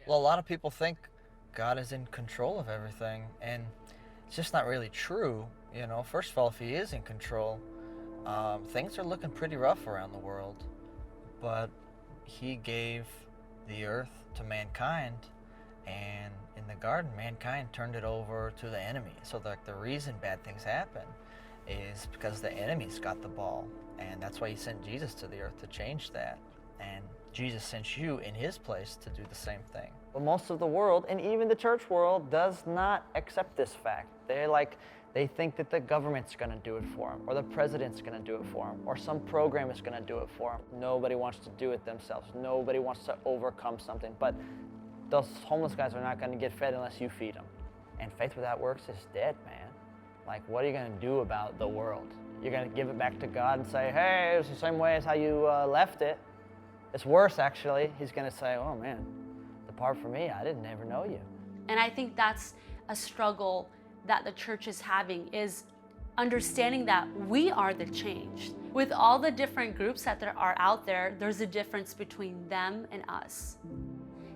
Well, a lot of people think God is in control of everything, and it's just not really true. First of all, if He is in control, things are looking pretty rough around the world. But He gave the earth to mankind, and in the garden, mankind turned it over to the enemy. So the reason bad things happen is because the enemy's got the ball, and that's why He sent Jesus to the earth to change that. And Jesus sent you in His place to do the same thing. But most of the world, and even the church world, does not accept this fact. They think that the government's going to do it for them, or the president's going to do it for them, or some program is going to do it for them. Nobody wants to do it themselves. Nobody wants to overcome something. But those homeless guys are not going to get fed unless you feed them. And faith without works is dead, man. Like, what are you going to do about the world? You're going to give it back to God and say, hey, it's the same way as how you left it. It's worse, actually. He's going to say, oh, man, depart from me. I didn't ever know you. And I think that's a struggle that the church is having, is understanding that we are the change. With all the different groups that there are out there, there's a difference between them and us.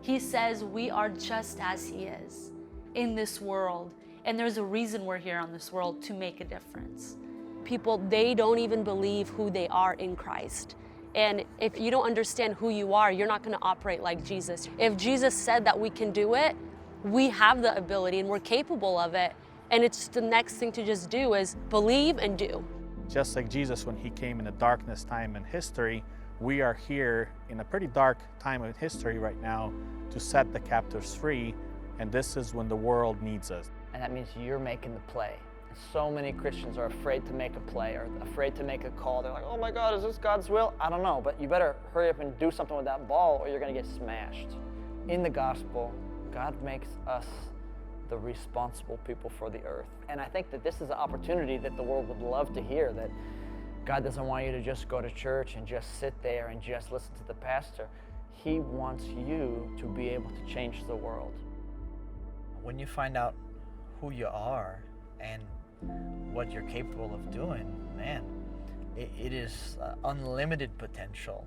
He says we are just as He is in this world, and there's a reason we're here on this world, to make a difference. People, they don't even believe who they are in Christ. And if you don't understand who you are, you're not going to operate like Jesus. If Jesus said that we can do it, we have the ability and we're capable of it. And it's the next thing to just do is believe and do. Just like Jesus, when He came in the darkness time in history, we are here in a pretty dark time in history right now to set the captives free. And this is when the world needs us. And that means you're making the play. And so many Christians are afraid to make a play, or afraid to make a call. They're like, oh my God, is this God's will? I don't know, but you better hurry up and do something with that ball or you're going to get smashed. In the gospel, God makes us the responsible people for the earth. And I think that this is an opportunity that the world would love to hear, that God doesn't want you to just go to church and just sit there and just listen to the pastor. He wants you to be able to change the world. When you find out who you are and what you're capable of doing, man, it is unlimited potential.